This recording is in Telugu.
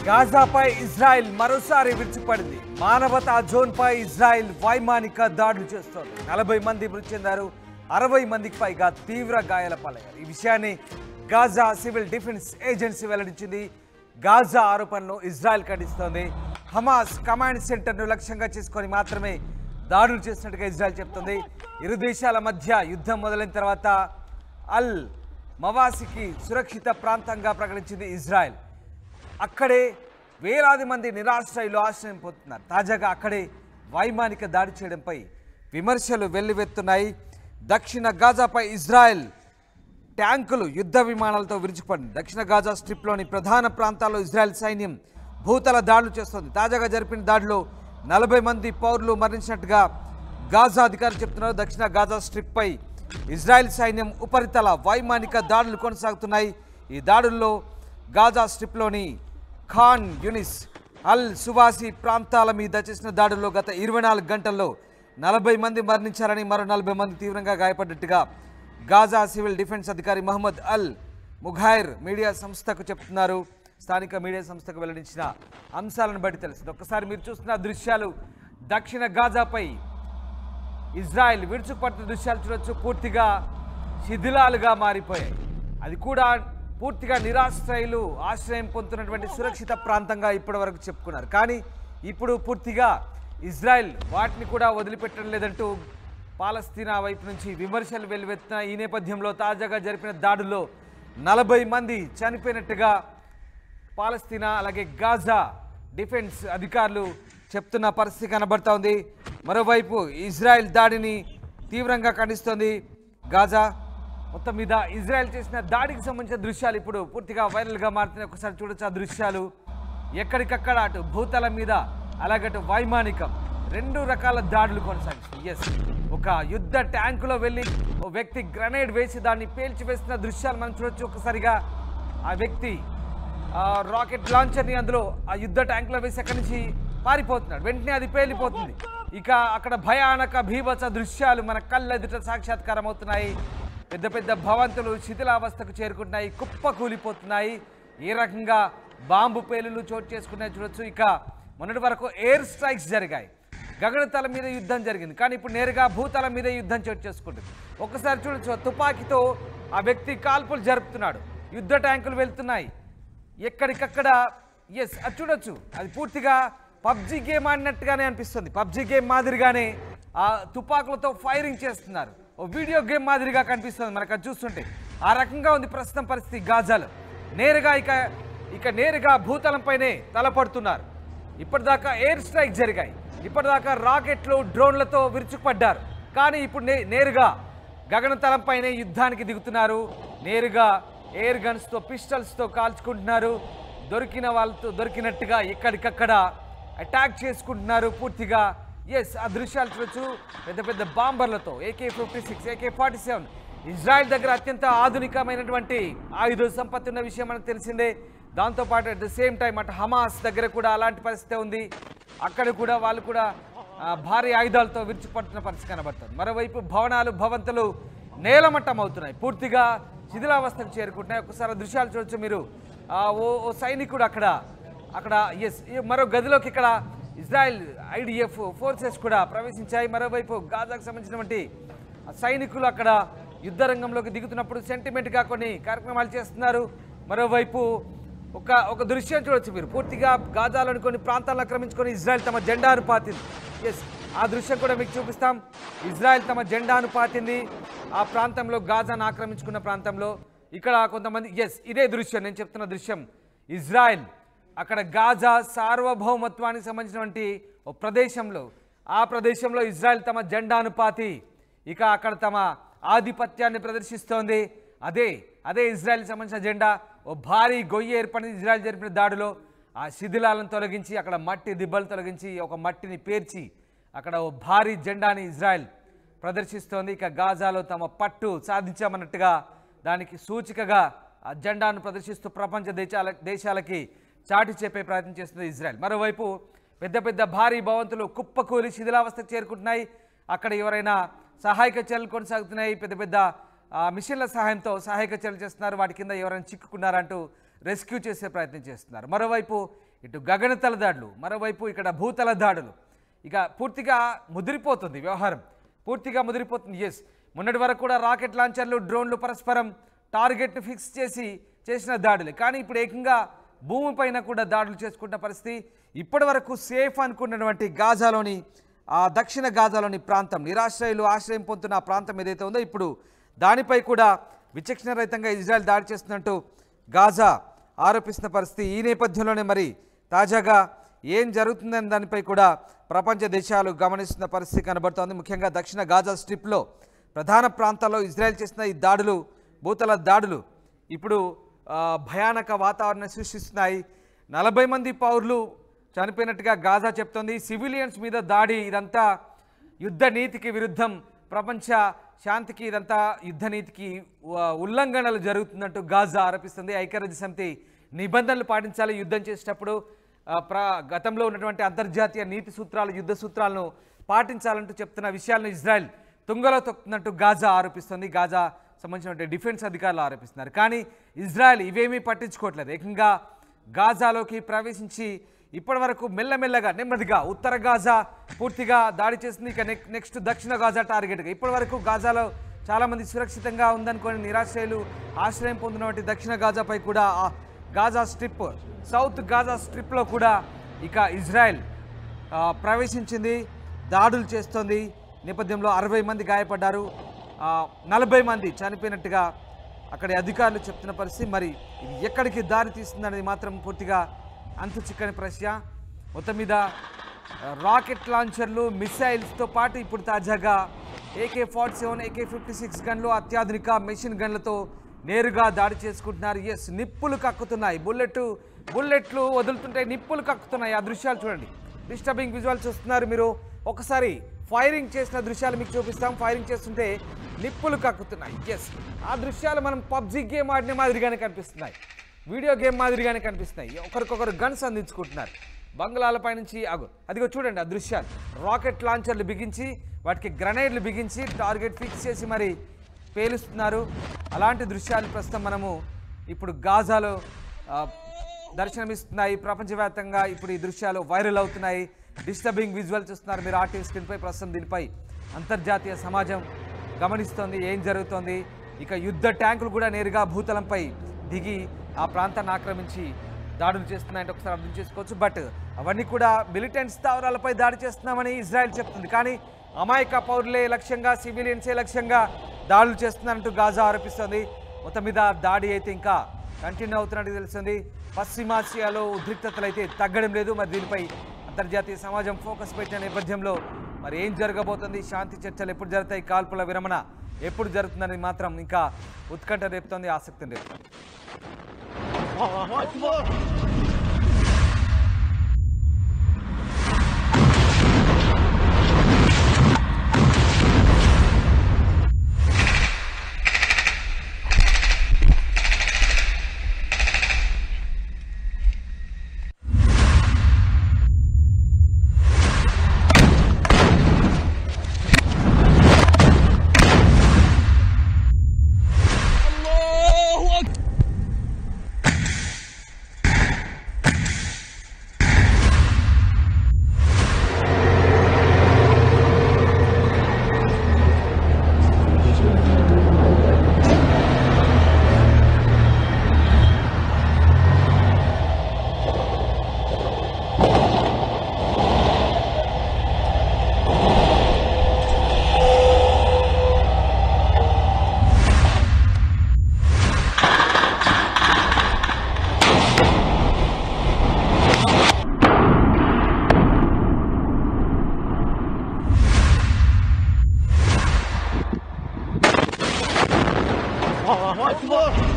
గాజాపై ఇజ్రాయెల్ మరోసారి విరుచుపడింది. మానవతా జోన్పై ఇజ్రాయెల్ వైమానిక దాడులు చేస్తోంది. 40 మంది మృతి చెందారు, 60 మందికి పైగా తీవ్ర గాయాల పాలయ్యారు. ఈ విషయాన్ని గాజా సివిల్ డిఫెన్స్ ఏజెన్సీ వెల్లడించింది. గాజా ఆరోపణలను ఇజ్రాయెల్ ఖండిస్తోంది. హమాస్ కమాండ్ సెంటర్ను లక్ష్యంగా చేసుకొని మాత్రమే దాడులు చేసినట్టుగా ఇజ్రాయెల్ చెప్తోంది. ఇరు దేశాల మధ్య యుద్ధం మొదలైన తర్వాత అల్ మవాసికి సురక్షిత ప్రాంతంగా ప్రకటించింది ఇజ్రాయెల్. అక్కడే వేలాది మంది నిరాశ్రయులు ఆశ్రయం పొందుతున్నారు. తాజాగా అక్కడే వైమానిక దాడి చేయడంపై విమర్శలు వెల్లువెత్తున్నాయి. దక్షిణ గాజాపై ఇజ్రాయెల్ ట్యాంకులు యుద్ధ విమానాలతో విరుచుకుపడింది. దక్షిణ గాజా స్ట్రిప్లోని ప్రధాన ప్రాంతాల్లో ఇజ్రాయెల్ సైన్యం భూతల దాడులు చేస్తోంది. తాజాగా జరిపిన దాడిలో 40 మంది పౌరులు మరణించినట్టుగా గాజా అధికారులు చెప్తున్నారు. దక్షిణ గాజా స్ట్రిప్పై ఇజ్రాయెల్ సైన్యం ఉపరితల వైమానిక దాడులు కొనసాగుతున్నాయి. ఈ దాడుల్లో గాజా స్ట్రిప్లోని ఖాన్ యూనిస్, అల్ సువాసి ప్రాంతాల మీద చేసిన దాడుల్లో గత 24 గంటల్లో 40 మంది మరణించారని, మరో 40 మంది తీవ్రంగా గాయపడ్డట్టుగా గాజా సివిల్ డిఫెన్స్ అధికారి మహమ్మద్ అల్ ముఘైర్ మీడియా సంస్థకు చెప్తున్నారు. స్థానిక మీడియా సంస్థకు వెల్లడించిన అంశాలను బట్టి తెలిసింది. ఒక్కసారి మీరు చూస్తున్న దృశ్యాలు దక్షిణ గాజాపై ఇజ్రాయెల్ విరుచుకుపడుతున్న దృశ్యాలు చూడొచ్చు. పూర్తిగా శిథిలాలుగా మారిపోయాయి. అది కూడా పూర్తిగా నిరాశ్రయులు ఆశ్రయం పొందుతున్నటువంటి సురక్షిత ప్రాంతంగా ఇప్పటి వరకు చెప్పుకున్నారు. కానీ ఇప్పుడు పూర్తిగా ఇజ్రాయెల్ వాటిని కూడా వదిలిపెట్టడం లేదంటూ పాలస్తీనా వైపు నుంచి విమర్శలు వెల్లువెత్తిన ఈ నేపథ్యంలో తాజాగా జరిపిన దాడుల్లో 40 మంది చనిపోయినట్టుగా పాలస్తీనా అలాగే గాజా డిఫెన్స్ అధికారులు చెప్తున్న పరిస్థితి కనబడతా ఉంది. మరోవైపు ఇజ్రాయెల్ దాడిని తీవ్రంగా ఖండిస్తోంది. గాజా మొత్తం మీద ఇజ్రాయెల్ చేసిన దాడికి సంబంధించిన దృశ్యాలు ఇప్పుడు పూర్తిగా వైరల్గా మారుతున్నాయి. ఒకసారి చూడొచ్చు ఆ దృశ్యాలు. ఎక్కడికక్కడ అటు భూతల మీద అలాగటు వైమానికం 2 రకాల దాడులు కొనసాగిస్తుంది. ఎస్, ఒక యుద్ధ ట్యాంకులో వెళ్ళి ఓ వ్యక్తి గ్రనేడ్ వేసి దాన్ని పేల్చివేస్తున్న దృశ్యాలు మనం చూడొచ్చు. ఒకసారిగా ఆ వ్యక్తి రాకెట్ లాంచర్ని అందులో ఆ యుద్ధ ట్యాంకులో వేసి అక్కడి నుంచి పారిపోతున్నాడు. వెంటనే అది పేలిపోతుంది. ఇక అక్కడ భయానక భీభత్స దృశ్యాలు మన కళ్ళెదుట సాక్షాత్కారం అవుతున్నాయి. పెద్ద పెద్ద భవంతులు శిథిలావస్థకు చేరుకుంటున్నాయి, కుప్ప కూలిపోతున్నాయి. ఏ రకంగా బాంబు పేలులు చోటు చేసుకున్నాయి చూడొచ్చు. ఇక మొన్నటి వరకు ఎయిర్ స్ట్రైక్స్ జరిగాయి, గగనతల మీద యుద్ధం జరిగింది. కానీ ఇప్పుడు నేరుగా భూతల మీద యుద్ధం చోటు చేసుకుంటుంది. ఒకసారి చూడొచ్చు, తుపాకీతో ఆ వ్యక్తి కాల్పులు జరుపుతున్నాడు. యుద్ధ ట్యాంకులు వెళ్తున్నాయి ఎక్కడికక్కడ. ఎస్, అది చూడొచ్చు. అది పూర్తిగా పబ్జీ గేమ్ ఆడినట్టుగానే అనిపిస్తుంది. పబ్జీ గేమ్ మాదిరిగానే ఆ తుపాకులతో ఫైరింగ్ చేస్తున్నారు. ఓ వీడియో గేమ్ మాదిరిగా కనిపిస్తుంది మనకు అది చూస్తుంటే. ఆ రకంగా ఉంది ప్రస్తుతం పరిస్థితి గాజాలో. నేరుగా ఇక నేరుగా భూతలంపైనే తలపడుతున్నారు. ఇప్పటిదాకా ఎయిర్ స్ట్రైక్ జరిగాయి, ఇప్పటిదాకా రాకెట్లు డ్రోన్లతో విరుచుకుపడ్డారు. కానీ ఇప్పుడు నేరుగా గగనతలంపైనే యుద్ధానికి దిగుతున్నారు. నేరుగా ఎయిర్ గన్స్తో పిస్టల్స్తో కాల్చుకుంటున్నారు. దొరికిన వాళ్ళతో దొరికినట్టుగా ఎక్కడికక్కడ అటాక్ చేసుకుంటున్నారు పూర్తిగా. ఎస్, ఆ దృశ్యాలు చూడొచ్చు. పెద్ద పెద్ద బాంబర్లతో AK-57, AK-47 ఇజ్రాయెల్ దగ్గర అత్యంత ఆధునికమైనటువంటి ఆయుధ సంపత్తి ఉన్న విషయం మనకు తెలిసిందే. దాంతోపాటు అట్ ద సేమ్ టైం అటు హమాస్ దగ్గర కూడా అలాంటి పరిస్థితి ఉంది. అక్కడ కూడా వాళ్ళు కూడా భారీ ఆయుధాలతో విరుచుకుపడుతున్న పరిస్థితి కనబడుతుంది. మరోవైపు భవనాలు భవంతులు నేలమట్టం అవుతున్నాయి, పూర్తిగా శిథిలావస్థకు చేరుకుంటున్నాయి. ఒకసారి దృశ్యాలు చూడొచ్చు మీరు. ఓ సైనికుడు అక్కడ ఎస్, మరో గదిలోకి ఇక్కడ ఇజ్రాయెల్ IDF ఫోర్సెస్ కూడా ప్రవేశించాయి. మరోవైపు గాజాకు సంబంధించినటువంటి సైనికులు అక్కడ యుద్ధ రంగంలోకి దిగుతున్నప్పుడు సెంటిమెంట్గా కొన్ని కార్యక్రమాలు చేస్తున్నారు. మరోవైపు ఒక దృశ్యం చూడొచ్చు మీరు. పూర్తిగా గాజాలోని కొన్ని ప్రాంతాలను ఆక్రమించుకొని ఇజ్రాయెల్ తమ జెండాను పాతింది. ఎస్, ఆ దృశ్యం కూడా మీకు చూపిస్తాం. ఇజ్రాయెల్ తమ జెండాను పాతింది ఆ ప్రాంతంలో, గాజాను ఆక్రమించుకున్న ప్రాంతంలో. ఇక్కడ కొంతమంది ఎస్, ఇదే దృశ్యం నేను చెప్తున్న దృశ్యం. ఇజ్రాయెల్ అక్కడ గాజా సార్వభౌమత్వానికి సంబంధించినటువంటి ఒక ప్రదేశంలో, ఆ ప్రదేశంలో ఇజ్రాయెల్ తమ జెండాను పాతి ఇక అక్కడ తమ ఆధిపత్యాన్ని ప్రదర్శిస్తోంది. అదే ఇజ్రాయెల్కి సంబంధించిన జెండా. ఓ భారీ గొయ్యి ఏర్పడింది ఇజ్రాయెల్ జరిపిన దాడిలో. ఆ శిథిలాలను తొలగించి అక్కడ మట్టి దిబ్బలు తొలగించి ఒక మట్టిని పేర్చి అక్కడ ఓ భారీ జెండాని ఇజ్రాయెల్ ప్రదర్శిస్తోంది. ఇక గాజాలో తమ పట్టు సాధించామన్నట్టుగా దానికి సూచికగా ఆ జెండాను ప్రదర్శిస్తూ ప్రపంచ దేశాలకి చాటి చెప్పే ప్రయత్నం చేస్తుంది ఇజ్రాయెల్. మరోవైపు పెద్ద పెద్ద భారీ భవంతులు కుప్పకూలి శిథిలావస్థకు చేరుకుంటున్నాయి. అక్కడ ఎవరైనా సహాయక చర్యలు కొనసాగుతున్నాయి. పెద్ద పెద్ద మిషన్ల సహాయంతో సహాయక చర్యలు చేస్తున్నారు. వాటి కింద ఎవరైనా చిక్కుకున్నారంటూ రెస్క్యూ చేసే ప్రయత్నం చేస్తున్నారు. మరోవైపు ఇటు గగనతల దాడులు, మరోవైపు ఇక్కడ భూతల దాడులు. ఇక పూర్తిగా ముదిరిపోతుంది వ్యవహారం, పూర్తిగా ముదిరిపోతుంది. ఎస్, మొన్నటి వరకు కూడా రాకెట్ లాంచర్లు, డ్రోన్లు పరస్పరం టార్గెట్ను ఫిక్స్ చేసిన దాడులే. కానీ ఇప్పుడు ఏకంగా భూమిపైన కూడా దాడులు చేసుకుంటున్న పరిస్థితి. ఇప్పటి వరకు సేఫ్ అనుకున్నటువంటి గాజాలోని దక్షిణ గాజాలోని ప్రాంతం, నిరాశ్రయులు ఆశ్రయం పొందుతున్న ఆ ప్రాంతం ఏదైతే ఉందో ఇప్పుడు దానిపై కూడా విచక్షణ రహితంగా ఇజ్రాయెల్ దాడి చేస్తున్నట్టు గాజా ఆరోపిస్తున్న పరిస్థితి. ఈ నేపథ్యంలోనే మరి తాజాగా ఏం జరుగుతుందనే దానిపై కూడా ప్రపంచ దేశాలు గమనిస్తున్న పరిస్థితి కనబడుతోంది. ముఖ్యంగా దక్షిణ గాజా స్ట్రిప్లో ప్రధాన ప్రాంతాల్లో ఇజ్రాయెల్ చేసిన ఈ దాడులు, భూతల దాడులు ఇప్పుడు భయానక వాతావరణం సృష్టిస్తున్నాయి. 40 మంది పౌరులు చనిపోయినట్టుగా గాజా చెప్తోంది. సివిలియన్స్ మీద దాడి, ఇదంతా యుద్ధ నీతికి విరుద్ధం, ప్రపంచ శాంతికి, ఇదంతా యుద్ధ నీతికి ఉల్లంఘనలు జరుగుతున్నట్టు గాజా ఆరోపిస్తుంది. ఐక్యరాజ్య సమితి నిబంధనలు పాటించాలి యుద్ధం చేసేటప్పుడు, గతంలో ఉన్నటువంటి అంతర్జాతీయ నీతి సూత్రాలు, యుద్ధ సూత్రాలను పాటించాలంటూ చెప్తున్న విషయాలను ఇజ్రాయెల్ తుంగలో తొక్కుతున్నట్టు గాజా ఆరోపిస్తుంది. గాజా సంబంధించిన డిఫెన్స్ అధికారులు ఆరోపిస్తున్నారు. కానీ ఇజ్రాయెల్ ఇవేమీ పట్టించుకోవట్లేదు. ఏకంగా గాజాలోకి ప్రవేశించి ఇప్పటి వరకు మెల్లమెల్లగా నెమ్మదిగా ఉత్తర గాజా పూర్తిగా దాడి చేస్తుంది. ఇక నెక్స్ట్ దక్షిణ గాజా టార్గెట్గా. ఇప్పటి వరకు గాజాలో చాలామంది సురక్షితంగా ఉందనుకోని నిరాశ్రయులు ఆశ్రయం పొందినటువంటి దక్షిణ గాజాపై కూడా గాజా స్ట్రిప్, సౌత్ గాజా స్ట్రిప్లో కూడా ఇక ఇజ్రాయెల్ ప్రవేశించింది, దాడులు చేస్తోంది. నేపథ్యంలో 60 మంది గాయపడ్డారు, 40 మంది చనిపోయినట్టుగా అక్కడి అధికారులు చెప్తున్న పరిస్థితి. మరి ఇది ఎక్కడికి దారి తీస్తుందనేది మాత్రం పూర్తిగా అంతు చిక్కని ప్రశ్న. మొత్తం మీద రాకెట్ లాంచర్లు, మిసైల్స్తో పాటు ఇప్పుడు తాజాగా AK-47, AK-56 గన్లు, అత్యాధునిక మెషిన్ గన్లతో నేరుగా దాడి చేసుకుంటున్నారు. ఎస్, నిప్పులు కక్కుతున్నాయి, బుల్లెట్లు వదులుతుంటే నిప్పులు కక్కుతున్నాయి. ఆ దృశ్యాలు చూడండి, డిస్టర్బింగ్ విజువల్ చూస్తున్నారు మీరు. ఒకసారి ఫైరింగ్ చేసిన దృశ్యాలు మీకు చూపిస్తాం. ఫైరింగ్ చేస్తుంటే నిప్పులు కక్కుతున్నాయి. ఎస్, ఆ దృశ్యాలు మనం పబ్జీ గేమ్ ఆడిన మాదిరిగానే కనిపిస్తున్నాయి, వీడియో గేమ్ మాదిరిగానే కనిపిస్తున్నాయి. ఒకరికొకరు గన్స్ అందించుకుంటున్నారు బంగ్లాలపై నుంచి. అదిగో చూడండి ఆ దృశ్యాలు. రాకెట్ లాంచర్లు బిగించి, వాటికి గ్రనైడ్లు బిగించి టార్గెట్ ఫిక్స్ చేసి మరి పేలుస్తున్నారు. అలాంటి దృశ్యాలు ప్రస్తుతం మనము ఇప్పుడు గాజాలో దర్శనమిస్తున్నాయి. ప్రపంచవ్యాప్తంగా ఇప్పుడు ఈ దృశ్యాలు వైరల్ అవుతున్నాయి. డిస్టర్బింగ్ విజువల్ చూస్తున్నారు మీరు ఆర్టీవీ స్క్రీన్పై. ప్రస్తుతం దీనిపై అంతర్జాతీయ సమాజం గమనిస్తోంది ఏం జరుగుతోంది. ఇక యుద్ధ ట్యాంకులు కూడా నేరుగా భూతలంపై దిగి ఆ ప్రాంతాన్ని ఆక్రమించి దాడులు చేస్తున్నాయంటే ఒకసారి అర్థం చేసుకోవచ్చు. బట్ అవన్నీ కూడా మిలిటెంట్ స్థావరాలపై దాడి చేస్తున్నామని ఇజ్రాయెల్ చెప్తుంది. కానీ అమాయక పౌరులే లక్ష్యంగా, సివిలియన్సే లక్ష్యంగా దాడులు చేస్తున్నారంటూ గాజా ఆరోపిస్తుంది. మొత్తం మీద దాడి అయితే ఇంకా కంటిన్యూ అవుతున్నట్టు తెలుస్తుంది. పశ్చిమాసియాలో ఉద్రిక్తతలు అయితే తగ్గడం లేదు. మరి దీనిపై అంతర్జాతీయ సమాజం ఫోకస్ పెట్టిన నేపథ్యంలో మరి ఏం జరగబోతుంది, శాంతి చర్చలు ఎప్పుడు జరుగుతాయి, కాల్పుల విరమణ ఎప్పుడు జరుగుతుందని మాత్రం ఇంకా ఉత్కంఠ రేపుతోంది, ఆసక్తిని రేపుతోంది. Akbar!